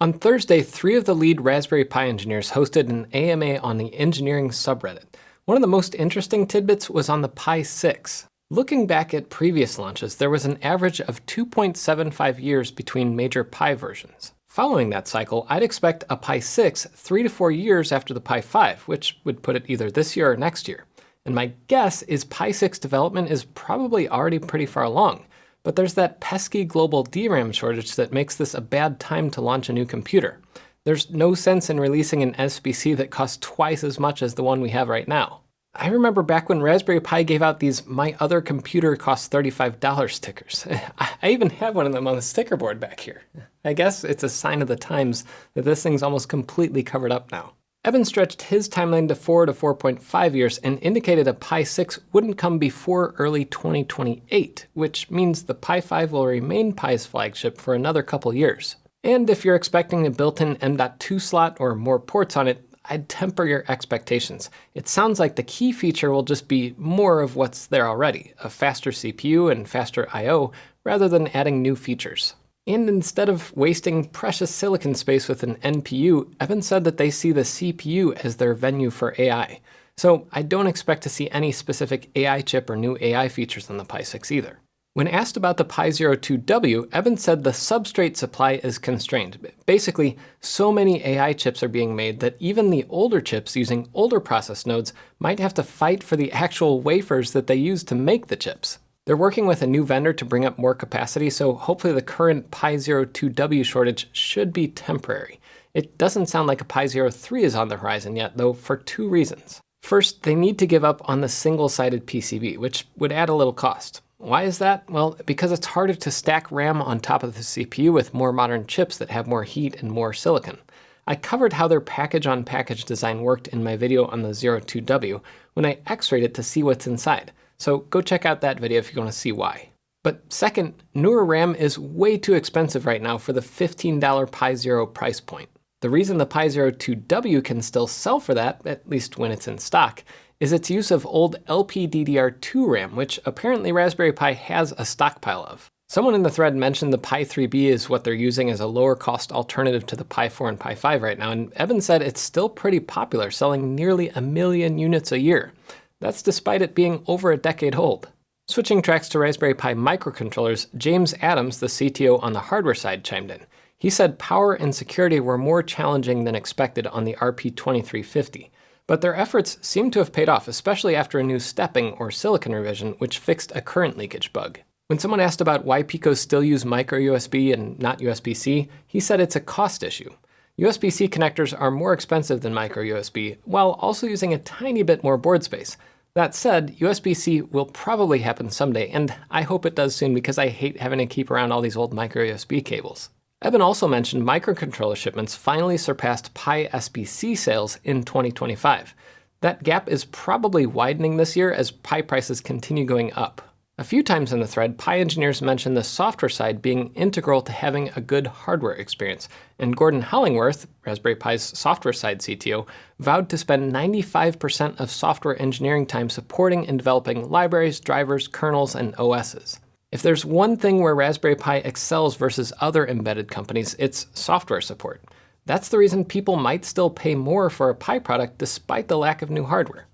On Thursday, 3 of the lead Raspberry Pi engineers hosted an AMA on the engineering subreddit. One of the most interesting tidbits was on the Pi 6. Looking back at previous launches, there was an average of 2.75 years between major Pi versions. Following that cycle, I'd expect a Pi 6 3 to 4 years after the Pi 5, which would put it either this year or next year. And my guess is Pi 6 development is probably already pretty far along. But there's that pesky global DRAM shortage that makes this a bad time to launch a new computer. There's no sense in releasing an SBC that costs twice as much as the one we have right now. I remember back when Raspberry Pi gave out these "My Other Computer Costs $35" stickers. I even have one of them on the sticker board back here. I guess it's a sign of the times that this thing's almost completely covered up now. Evan stretched his timeline to 4 to 4.5 years and indicated a Pi 6 wouldn't come before early 2028, which means the Pi 5 will remain Pi's flagship for another couple years. And if you're expecting a built-in M.2 slot or more ports on it, I'd temper your expectations. It sounds like the key feature will just be more of what's there already, a faster CPU and faster I/O, rather than adding new features. And instead of wasting precious silicon space with an NPU, Evan said that they see the CPU as their venue for AI. So I don't expect to see any specific AI chip or new AI features on the Pi 6 either. When asked about the Pi 02W, Evan said the substrate supply is constrained. Basically, so many AI chips are being made that even the older chips using older process nodes might have to fight for the actual wafers that they use to make the chips. They're working with a new vendor to bring up more capacity, so hopefully the current Pi 02W shortage should be temporary. It doesn't sound like a Pi 03 is on the horizon yet, though, for 2 reasons. First, they need to give up on the single-sided PCB, which would add a little cost. Why is that? Well, because it's harder to stack RAM on top of the CPU with more modern chips that have more heat and more silicon. I covered how their package-on-package design worked in my video on the 02W when I x-rayed it to see what's inside. So go check out that video if you want to see why. But second, newer RAM is way too expensive right now for the $15 Pi 0 price point. The reason the Pi 02W can still sell for that, at least when it's in stock, is its use of old LPDDR2 RAM, which apparently Raspberry Pi has a stockpile of. Someone in the thread mentioned the Pi 3B is what they're using as a lower cost alternative to the Pi 4 and Pi 5 right now, and Evan said it's still pretty popular, selling nearly 1 million units a year. That's despite it being over a decade old. Switching tracks to Raspberry Pi microcontrollers, James Adams, the CTO on the hardware side, chimed in. He said power and security were more challenging than expected on the RP2350, but their efforts seem to have paid off, especially after a new stepping or silicon revision, which fixed a current leakage bug. When someone asked about why Picos still use micro USB and not USB-C, he said it's a cost issue. USB-C connectors are more expensive than micro USB, while also using a tiny bit more board space. That said, USB-C will probably happen someday, and I hope it does soon because I hate having to keep around all these old micro USB cables. Evan also mentioned microcontroller shipments finally surpassed Pi SBC sales in 2025. That gap is probably widening this year as Pi prices continue going up. A few times in the thread, Pi engineers mentioned the software side being integral to having a good hardware experience, and Gordon Hollingworth, Raspberry Pi's software side CTO, vowed to spend 95% of software engineering time supporting and developing libraries, drivers, kernels, and OSs. If there's one thing where Raspberry Pi excels versus other embedded companies, it's software support. That's the reason people might still pay more for a Pi product despite the lack of new hardware.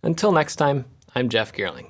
Until next time, I'm Jeff Geerling.